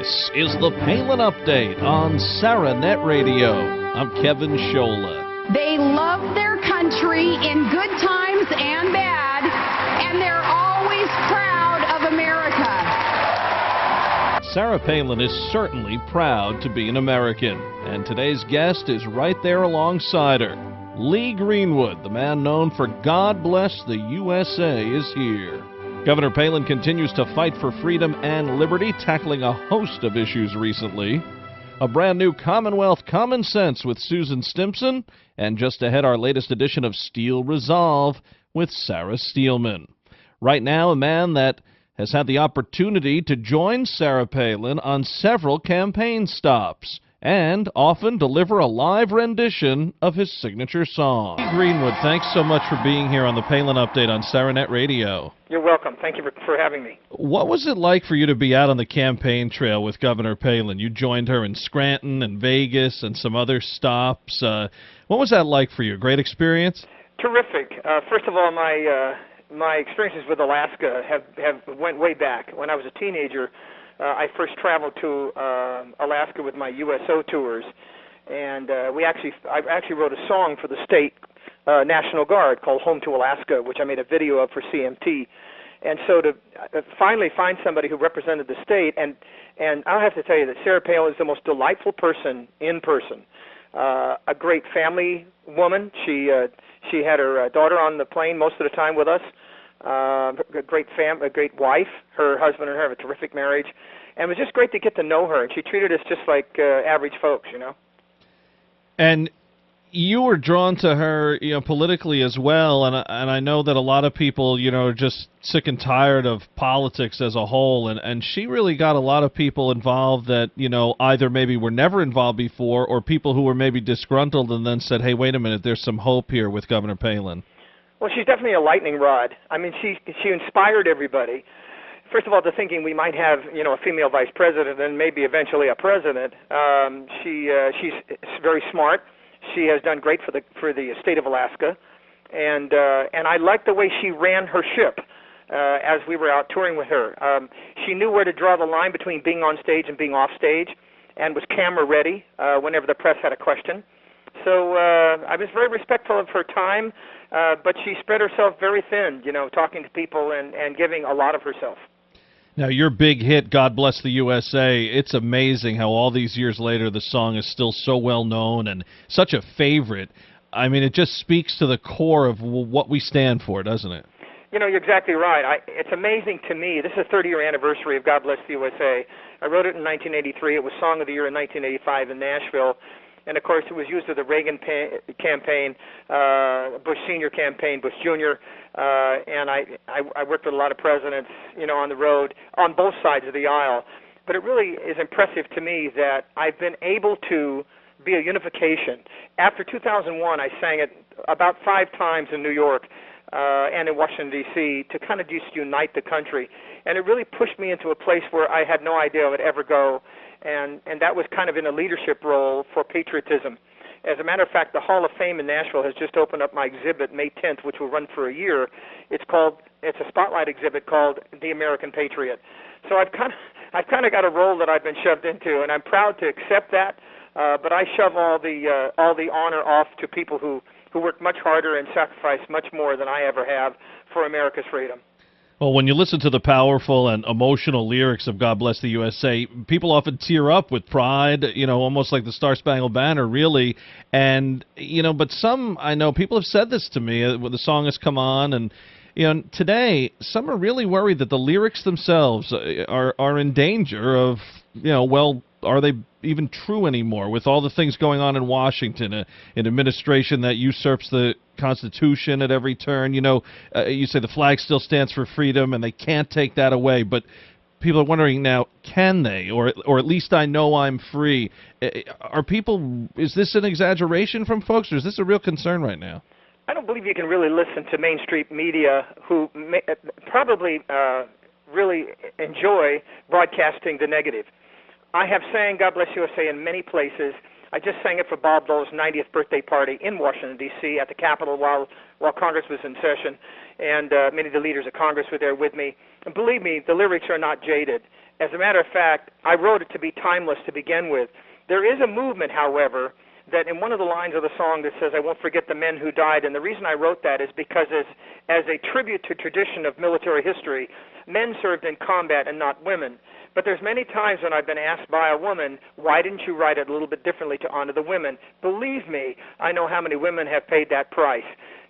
This is the Palin Update on SaraNet Radio. I'm Kevin Scholla. They love their country in good times and bad, and they're always proud of America. Sarah Palin is certainly proud to be an American, and today's guest is right there alongside her. Lee Greenwood, the man known for God Bless the USA, is here. Governor Palin continues to fight for freedom and liberty, tackling a host of issues recently. A brand new Commonwealth Common Sense with Susan Stimson, and just ahead our latest edition of Steel Resolve with Sarah Steelman. Right now, a man that has had the opportunity to join Sarah Palin on several campaign stops and often deliver a live rendition of his signature song. Lee Greenwood, thanks so much for being here on the Palin Update on SaraNet Radio. You're welcome. Thank you for having me. What was it like for you to be out on the campaign trail with Governor Palin? You joined her in Scranton and Vegas and some other stops. What was that like for you? Great experience? Terrific. First of all, my experiences with Alaska have went way back. When I was a teenager, I first traveled to Alaska with my USO tours, and I actually wrote a song for the state National Guard called Home to Alaska, which I made a video of for CMT. And so to finally find somebody who represented the state, and I'll have to tell you that Sarah Palin is the most delightful person in person. A great family woman. She had her daughter on the plane most of the time with us. A great wife. Her husband and her have a terrific marriage, and it was just great to get to know her. And she treated us just like average folks, you know. And you were drawn to her, politically as well. And I know that a lot of people, are just sick and tired of politics as a whole. And she really got a lot of people involved that, either maybe were never involved before, or people who were maybe disgruntled and then said, hey, wait a minute, there's some hope here with Governor Palin. Well, she's definitely a lightning rod. I mean, she inspired everybody. First of all, to thinking we might have, a female vice president and maybe eventually a president. She's very smart. She has done great for the state of Alaska, and I like the way she ran her ship as we were out touring with her. She knew where to draw the line between being on stage and being off stage, and was camera ready whenever the press had a question. So I was very respectful of her time, but she spread herself very thin, talking to people and giving a lot of herself. Now, your big hit, God Bless the USA, it's amazing how all these years later the song is still so well known and such a favorite. I mean, it just speaks to the core of what we stand for, doesn't it? You're exactly right. It's amazing to me. This is the 30-year anniversary of God Bless the USA. I wrote it in 1983. It was Song of the Year in 1985 in Nashville. And, of course, it was used with the Reagan campaign, Bush Sr. campaign, Bush Jr., and I worked with a lot of presidents, on the road, on both sides of the aisle. But it really is impressive to me that I've been able to be a unification. After 2001, I sang it about 5 times in New York and in Washington, D.C., to kind of just unite the country. And it really pushed me into a place where I had no idea I would ever go. And that was kind of in a leadership role for patriotism. As a matter of fact, the Hall of Fame in Nashville has just opened up my exhibit May 10th, which will run for a year. It's a spotlight exhibit called The American Patriot. So I've kind of got a role that I've been shoved into, and I'm proud to accept that. But I shove all the honor off to people who work much harder and sacrifice much more than I ever have for America's freedom. Well, when you listen to the powerful and emotional lyrics of God Bless the USA, people often tear up with pride, almost like the Star-Spangled Banner, really. And, but some, I know, people have said this to me when the song has come on. And, today, some are really worried that the lyrics themselves are in danger of, are they even true anymore with all the things going on in Washington, an administration that usurps the Constitution at every turn? You say the flag still stands for freedom and they can't take that away, but people are wondering now, can they? Or at least I know I'm free. Is this an exaggeration from folks, or is this a real concern right now? I don't believe you can really listen to mainstream media who probably really enjoy broadcasting the negative. I have sang God Bless USA in many places. I just sang it for Bob Dole's 90th birthday party in Washington, D.C. at the Capitol while Congress was in session, and many of the leaders of Congress were there with me. And believe me, the lyrics are not jaded. As a matter of fact, I wrote it to be timeless to begin with. There is a movement, however, that in one of the lines of the song that says, "I won't forget the men who died," and the reason I wrote that is because as a tribute to tradition of military history, men served in combat and not women. But there's many times when I've been asked by a woman, "Why didn't you write it a little bit differently to honor the women?" Believe me, I know how many women have paid that price.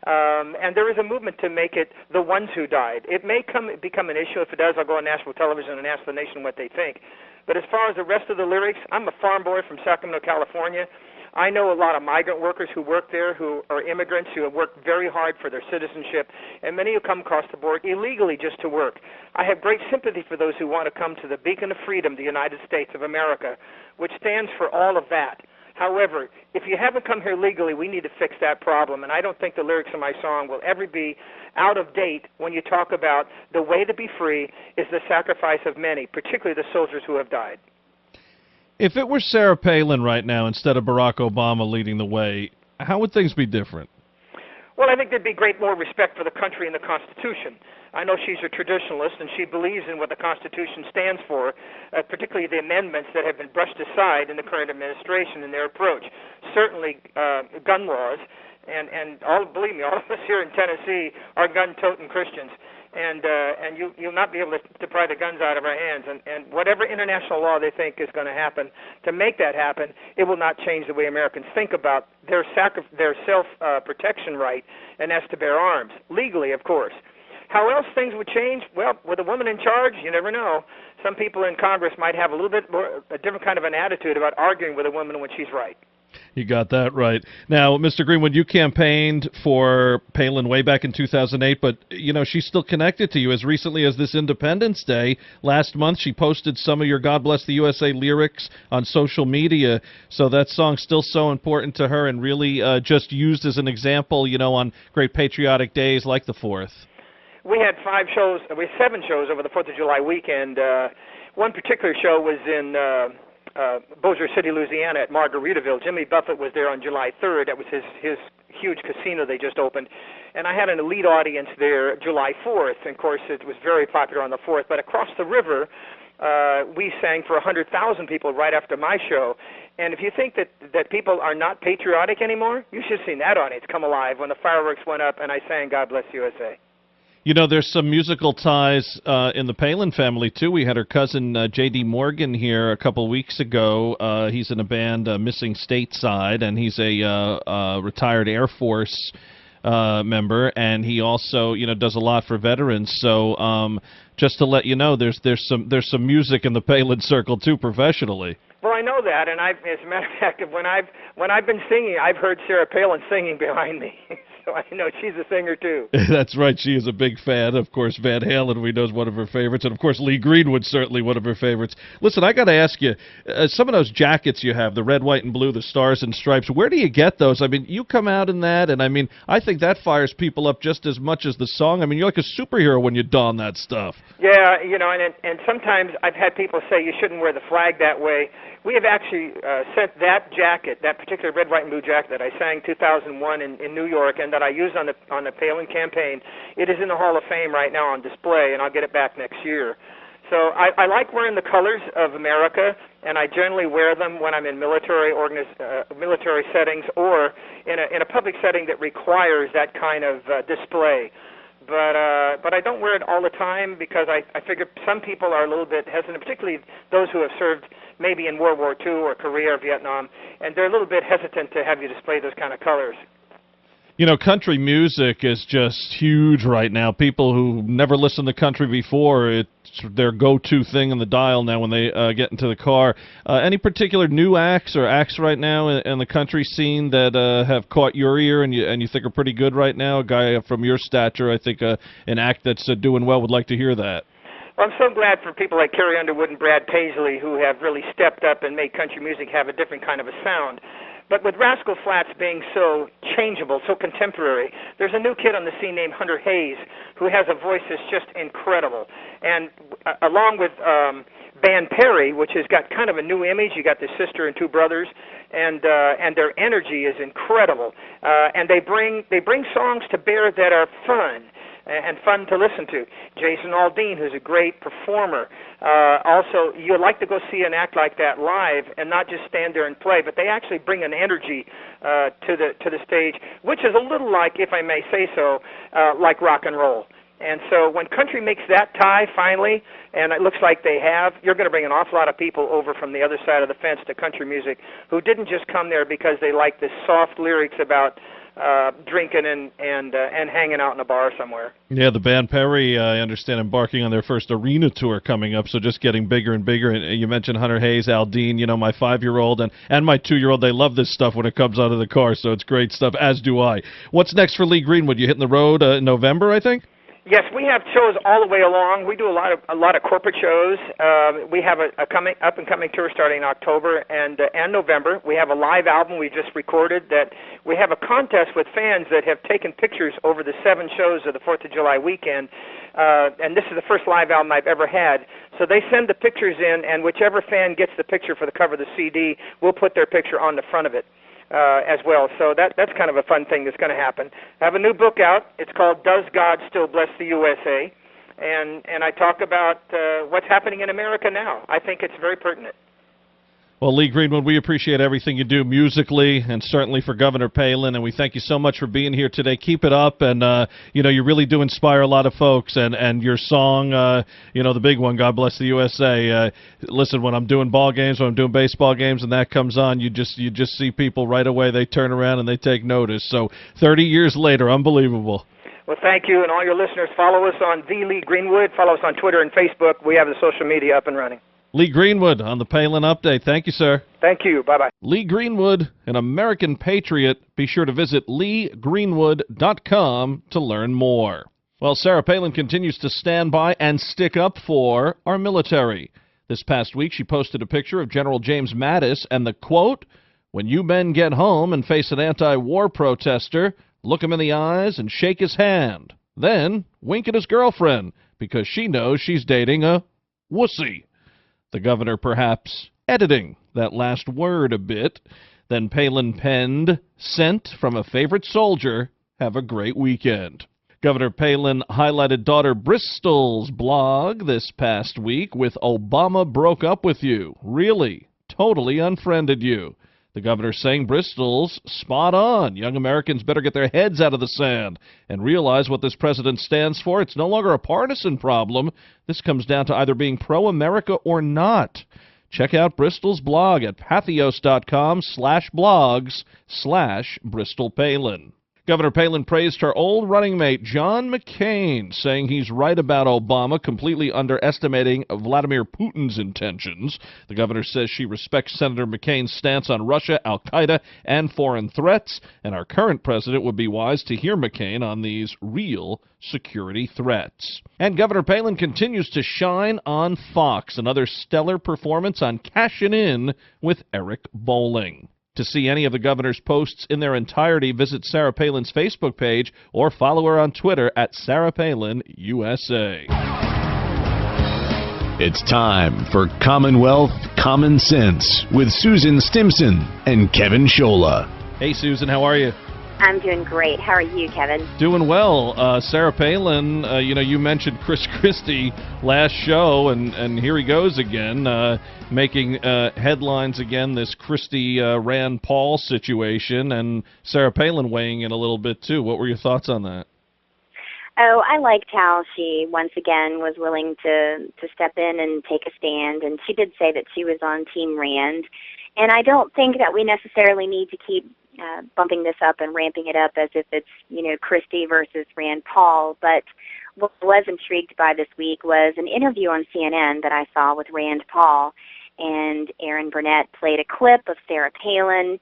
And there is a movement to make it the ones who died. It may become an issue. If it does, I'll go on national television and ask the nation what they think. But as far as the rest of the lyrics, I'm a farm boy from Sacramento, California. I know a lot of migrant workers who work there, who are immigrants, who have worked very hard for their citizenship, and many who come across the board illegally just to work. I have great sympathy for those who want to come to the beacon of freedom, the United States of America, which stands for all of that. However, if you haven't come here legally, we need to fix that problem, and I don't think the lyrics of my song will ever be out of date when you talk about the way to be free is the sacrifice of many, particularly the soldiers who have died. If it were Sarah Palin right now instead of Barack Obama leading the way, how would things be different? Well, I think there'd be great more respect for the country and the Constitution. I know she's a traditionalist, and she believes in what the Constitution stands for, particularly the amendments that have been brushed aside in the current administration in their approach. Certainly gun laws, and believe me, all of us here in Tennessee are gun-toting Christians. And you'll not be able to pry the guns out of our hands. And whatever international law they think is going to happen to make that happen, it will not change the way Americans think about their self-protection right, and that's to bear arms, legally, of course. How else things would change? Well, with a woman in charge, you never know. Some people in Congress might have a little bit more, a different kind of an attitude about arguing with a woman when she's right. You got that right. Now, Mr. Greenwood, you campaigned for Palin way back in 2008, but, you know, she's still connected to you as recently as this Independence Day. Last month, she posted some of your God Bless the USA lyrics on social media, so that song's still so important to her and really just used as an example, you know, on great patriotic days like the 4th. We had 7 shows over the 4th of July weekend. One particular show was in Bossier City, Louisiana at Margaritaville. Jimmy Buffett was there on July 3rd. That was his huge casino they just opened. And I had an elite audience there July 4th. And, of course, it was very popular on the 4th. But across the river, we sang for 100,000 people right after my show. And if you think that people are not patriotic anymore, you should have seen that audience come alive when the fireworks went up and I sang God Bless USA. You know, there's some musical ties in the Palin family, too. We had her cousin J.D. Morgan here a couple weeks ago. He's in a band, Missing Stateside, and he's a retired Air Force member, and he also, you know, does a lot for veterans. So just to let you know, there's some music in the Palin circle, too, professionally. Well, I know that, and as a matter of fact, when I've been singing, I've heard Sarah Palin singing behind me. So I know she's a singer, too. That's right. She is a big fan. Of course, Van Halen, we know, is one of her favorites. And, of course, Lee Greenwood, certainly one of her favorites. Listen, I got to ask you, some of those jackets you have, the red, white, and blue, the stars and stripes, where do you get those? I mean, you come out in that, and, I mean, I think that fires people up just as much as the song. I mean, you're like a superhero when you don that stuff. Yeah, you know, and sometimes I've had people say you shouldn't wear the flag that way. We have actually sent that jacket, that particular red, white, and blue jacket that I sang 2001 in New York and that I used on the Palin campaign. It is in the Hall of Fame right now on display, and I'll get it back next year. So I like wearing the colors of America, and I generally wear them when I'm in military settings or in a public setting that requires that kind of display. But I don't wear it all the time because I figure some people are a little bit hesitant, particularly those who have served maybe in World War II or Korea or Vietnam, and they're a little bit hesitant to have you display those kind of colors. You know, country music is just huge right now. People who never listened to country before, it's their go-to thing in the dial now when they get into the car. Any particular new acts or acts right now in the country scene that have caught your ear and you think are pretty good right now? A guy from your stature, I think an act that's doing well would like to hear that. Well, I'm so glad for people like Carrie Underwood and Brad Paisley who have really stepped up and made country music have a different kind of a sound. But with Rascal Flatts being so changeable, so contemporary, there's a new kid on the scene named Hunter Hayes who has a voice that's just incredible. And along with Van Perry, which has got kind of a new image, you got the sister and 2 brothers, and their energy is incredible. And they bring songs to bear that are fun. and fun to listen to. Jason Aldean, who's a great performer. Also, you'd like to go see an act like that live and not just stand there and play, but they actually bring an energy to the stage, which is a little like, if I may say so, like rock and roll. And so when country makes that tie finally, and it looks like they have, you're going to bring an awful lot of people over from the other side of the fence to country music who didn't just come there because they like the soft lyrics about drinking and hanging out in a bar somewhere. Yeah, the band Perry, I understand, embarking on their first arena tour coming up, so just getting bigger and bigger. And you mentioned Hunter Hayes, Aldean, my 5-year-old and my 2-year-old. They love this stuff when it comes out of the car, so it's great stuff, as do I. What's next for Lee Greenwood? You hitting the road in November, I think? Yes, we have shows all the way along. We do a lot of corporate shows. We have a up and coming tour starting in October and November. We have a live album we just recorded. That we have a contest with fans that have taken pictures over the 7 shows of the 4th of July weekend. And this is the first live album I've ever had. So they send the pictures in, and whichever fan gets the picture for the cover of the CD, we'll put their picture on the front of it. As well. So that's kind of a fun thing that's going to happen. I have a new book out. It's called Does God Still Bless the USA? And I talk about what's happening in America now. I think it's very pertinent. Well, Lee Greenwood, we appreciate everything you do musically and certainly for Governor Palin, and we thank you so much for being here today. Keep it up, and, you really do inspire a lot of folks, and your song, the big one, God Bless the USA. Listen, when I'm doing ball games, when I'm doing baseball games, and that comes on, you just see people right away, they turn around and they take notice. So 30 years later, unbelievable. Well, thank you, and all your listeners, follow us on The Lee Greenwood. Follow us on Twitter and Facebook. We have the social media up and running. Lee Greenwood on the Palin Update. Thank you, sir. Thank you. Bye-bye. Lee Greenwood, an American patriot. Be sure to visit leegreenwood.com to learn more. Well, Sarah Palin continues to stand by and stick up for our military. This past week, she posted a picture of General James Mattis and the quote, "When you men get home and face an anti-war protester, look him in the eyes and shake his hand. Then wink at his girlfriend because she knows she's dating a wussy." The governor perhaps editing that last word a bit. Then Palin penned, "Sent from a favorite soldier. Have a great weekend." Governor Palin highlighted daughter Bristol's blog this past week with "Obama broke up with you. Really, totally unfriended you." The governor saying Bristol's spot on. Young Americans better get their heads out of the sand and realize what this president stands for. It's no longer a partisan problem. This comes down to either being pro-America or not. Check out Bristol's blog at pathos.com/blogs/Bristol Palin. Governor Palin praised her old running mate, John McCain, saying he's right about Obama completely underestimating Vladimir Putin's intentions. The governor says she respects Senator McCain's stance on Russia, al-Qaeda, and foreign threats, and our current president would be wise to hear McCain on these real security threats. And Governor Palin continues to shine on Fox, another stellar performance on Cashin' In with Eric Bolling. To see any of the governor's posts in their entirety, visit Sarah Palin's Facebook page or follow her on Twitter at Sarah Palin USA. It's time for Commonwealth Common Sense with Susan Stimson and Kevin Scholla. Hey, Susan, how are you? I'm doing great. How are you, Kevin? Doing well. Sarah Palin, you mentioned Chris Christie last show, and here he goes again, making headlines again, this Christie-Rand Paul situation, and Sarah Palin weighing in a little bit, too. What were your thoughts on that? Oh, I liked how she, once again, was willing to step in and take a stand, and she did say that she was on Team Rand, and I don't think that we necessarily need to keep bumping this up and ramping it up as if it's, Christie versus Rand Paul. But what I was intrigued by this week was an interview on CNN that I saw with Rand Paul, and Erin Burnett played a clip of Sarah Palin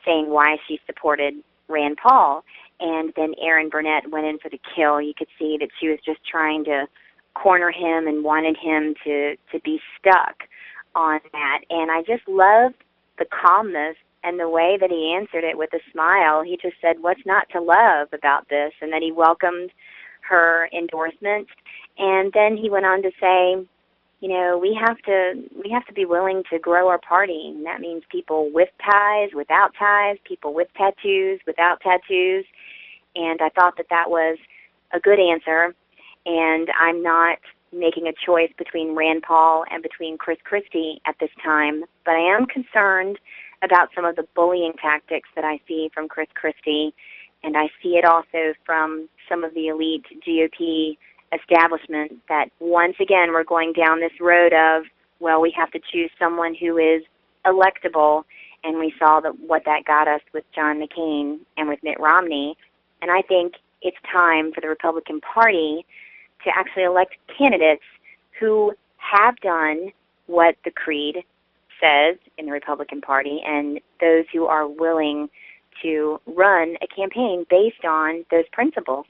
saying why she supported Rand Paul. And then Erin Burnett went in for the kill. You could see that she was just trying to corner him and wanted him to be stuck on that. And I just loved the calmness and the way that he answered it with a smile. He just said, "What's not to love about this?" And then he welcomed her endorsement. And then he went on to say, we have to be willing to grow our party. And that means people with ties, without ties, people with tattoos, without tattoos. And I thought that was a good answer, and I'm not making a choice between Rand Paul and between Chris Christie at this time, but I am concerned about some of the bullying tactics that I see from Chris Christie, and I see it also from some of the elite GOP establishment, that once again we're going down this road of, well, we have to choose someone who is electable, and we saw what that got us with John McCain and with Mitt Romney. And I think it's time for the Republican Party to actually elect candidates who have done what the creed says in the Republican Party, and those who are willing to run a campaign based on those principles.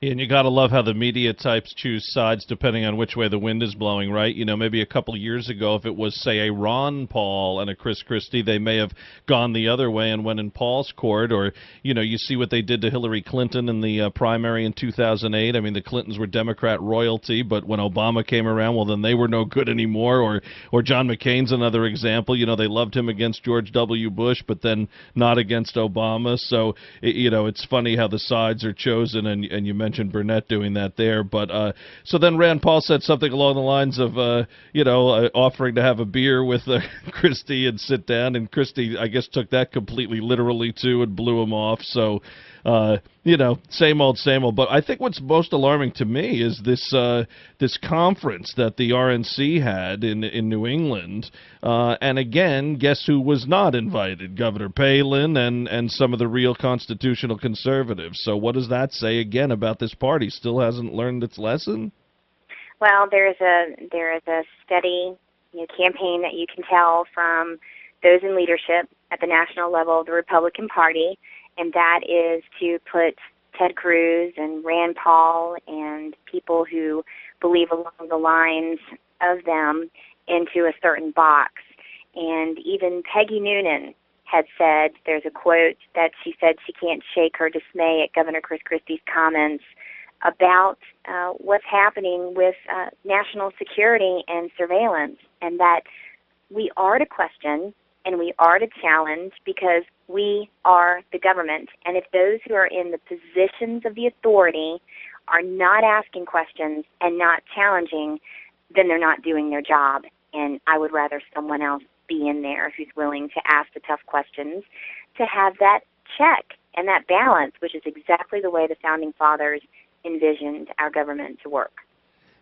And you got to love how the media types choose sides depending on which way the wind is blowing, right? You know, maybe a couple of years ago, if it was, say, a Ron Paul and a Chris Christie, they may have gone the other way and went in Paul's court. Or, you know, you see what they did to Hillary Clinton in the primary in 2008. I mean, the Clintons were Democrat royalty, but when Obama came around, well, then they were no good anymore. Or John McCain's another example. You know, they loved him against George W. Bush, but then not against Obama. So, you know, it's funny how the sides are chosen, and you mentioned Burnett doing that there. But so then Rand Paul said something along the lines of, offering to have a beer with Christie and sit down, and Christie, I guess, took that completely literally too and blew him off. So, same old, same old. But I think what's most alarming to me is this conference that the RNC had in New England, and again, guess who was not invited? Governor Palin and some of the real constitutional conservatives. So what does that say again about this party? Still hasn't learned its lesson? Well, there is a steady campaign that you can tell from those in leadership at the national level of the Republican Party, and that is to put Ted Cruz and Rand Paul and people who believe along the lines of them into a certain box. And even Peggy Noonan had said, there's a quote that she said she can't shake her dismay at Governor Chris Christie's comments about what's happening with national security and surveillance, and that we are to question and we are to challenge because we are the government. And if those who are in the positions of the authority are not asking questions and not challenging, then they're not doing their job. And I would rather someone else be in there who's willing to ask the tough questions, to have that check and that balance, which is exactly the way the Founding Fathers envisioned our government to work.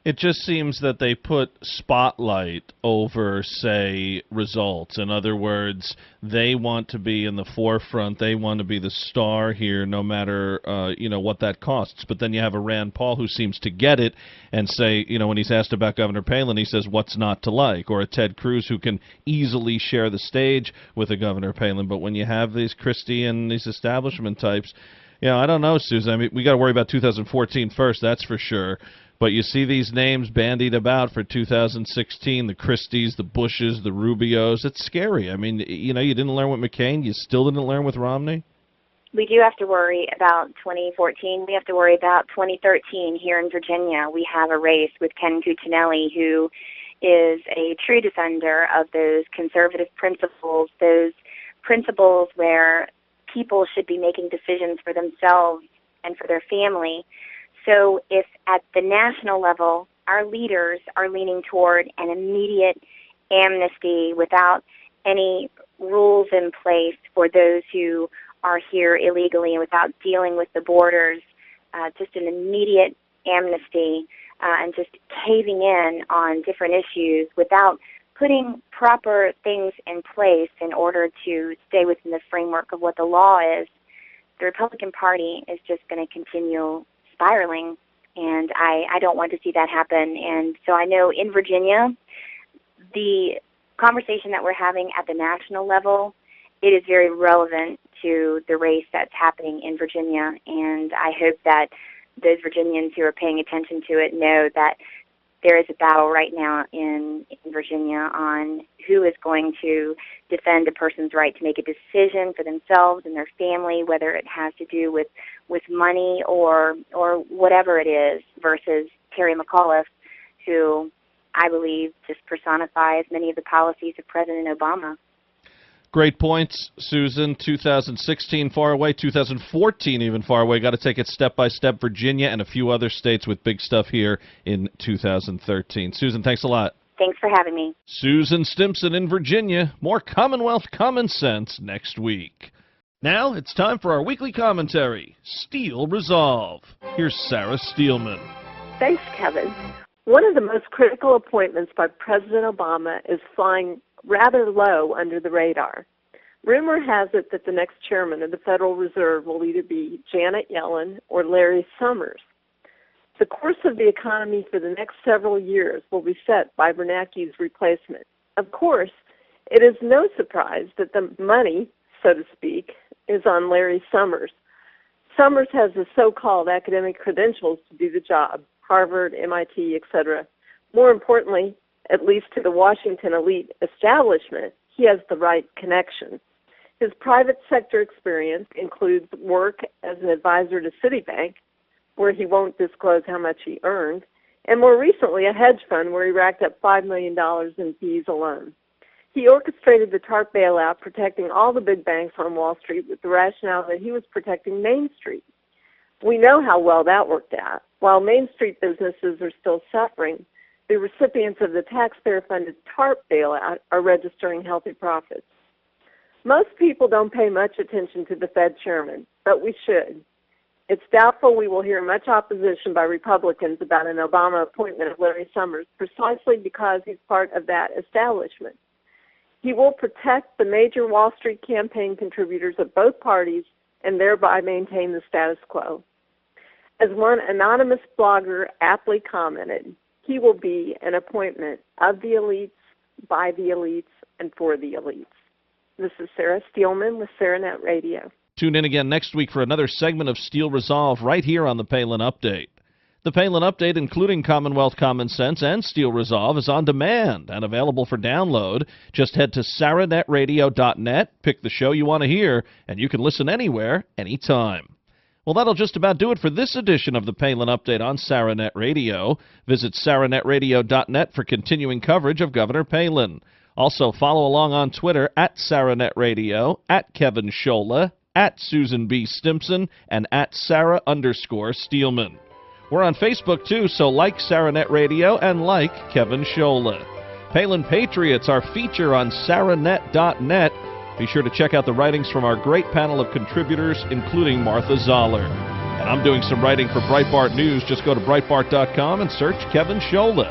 It just seems that they put spotlight over, say, results. In other words, they want to be in the forefront. They want to be the star here, no matter, what that costs. But then you have a Rand Paul who seems to get it and say, when he's asked about Governor Palin, he says, what's not to like? Or a Ted Cruz who can easily share the stage with a Governor Palin. But when you have these Christie and these establishment types, I don't know, Susan. I mean, we got to worry about 2014 first, that's for sure. But you see these names bandied about for 2016, the Christies, the Bushes, the Rubios. It's scary. I mean, you didn't learn with McCain. You still didn't learn with Romney? We do have to worry about 2014. We have to worry about 2013 here in Virginia. We have a race with Ken Cuccinelli, who is a true defender of those conservative principles, those principles where people should be making decisions for themselves and for their family. So if at the national level our leaders are leaning toward an immediate amnesty without any rules in place for those who are here illegally and without dealing with the borders, just an immediate amnesty and just caving in on different issues without putting proper things in place in order to stay within the framework of what the law is, the Republican Party is just going to continue spiraling, and I don't want to see that happen. And so I know in Virginia, the conversation that we're having at the national level, it is very relevant to the race that's happening in Virginia, and I hope that those Virginians who are paying attention to it know that there is a battle right now in Virginia on who is going to defend a person's right to make a decision for themselves and their family, whether it has to do with money or whatever it is, versus Terry McAuliffe, who I believe just personifies many of the policies of President Obama. Great points, Susan. 2016 far away, 2014 even far away. Got to take it step by step. Virginia and a few other states with big stuff here in 2013. Susan, thanks a lot. Thanks for having me. Susan Stimson in Virginia. More Commonwealth Common Sense next week. Now it's time for our weekly commentary, Steel Resolve. Here's Sarah Steelman. Thanks, Kevin. One of the most critical appointments by President Obama is flying rather low under the radar. Rumor has it that the next chairman of the Federal Reserve will either be Janet Yellen or Larry Summers. The course of the economy for the next several years will be set by Bernanke's replacement. Of course, it is no surprise that the money, so to speak, is on Larry Summers. Summers has the so-called academic credentials to do the job, Harvard, MIT, etc. More importantly, at least to the Washington elite establishment, he has the right connections. His private sector experience includes work as an advisor to Citibank, where he won't disclose how much he earned, and more recently a hedge fund where he racked up $5 million in fees alone. He orchestrated the TARP bailout, protecting all the big banks on Wall Street with the rationale that he was protecting Main Street. We know how well that worked out. While Main Street businesses are still suffering, the recipients of the taxpayer-funded TARP bailout are registering healthy profits. Most people don't pay much attention to the Fed chairman, but we should. It's doubtful we will hear much opposition by Republicans about an Obama appointment of Larry Summers precisely because he's part of that establishment. He will protect the major Wall Street campaign contributors of both parties and thereby maintain the status quo. As one anonymous blogger aptly commented, he will be an appointment of the elites, by the elites, and for the elites. This is Sarah Steelman with SarahNet Radio. Tune in again next week for another segment of Steel Resolve right here on the Palin Update. The Palin Update, including Commonwealth Common Sense and Steel Resolve, is on demand and available for download. Just head to SarahNetRadio.net, pick the show you want to hear, and you can listen anywhere, anytime. Well, that'll just about do it for this edition of the Palin Update on SarahNet Radio. Visit SarahNetRadio.net for continuing coverage of Governor Palin. Also, follow along on Twitter at SarahNet Radio, at Kevin Scholla, at Susan B. Stimson, and at Sarah_Steelman. We're on Facebook, too, so like SarahNet Radio and like Kevin Scholla. Palin Patriots, our feature on SarahNet.net. Be sure to check out the writings from our great panel of contributors, including Martha Zoller. And I'm doing some writing for Breitbart News. Just go to Breitbart.com and search Kevin Scholla.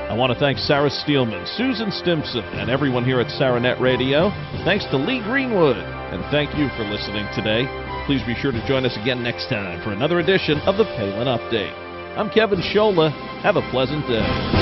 I want to thank Sarah Steelman, Susan Stimson, and everyone here at SarahNet Radio. Thanks to Lee Greenwood, and thank you for listening today. Please be sure to join us again next time for another edition of the Palin Update. I'm Kevin Scholla. Have a pleasant day.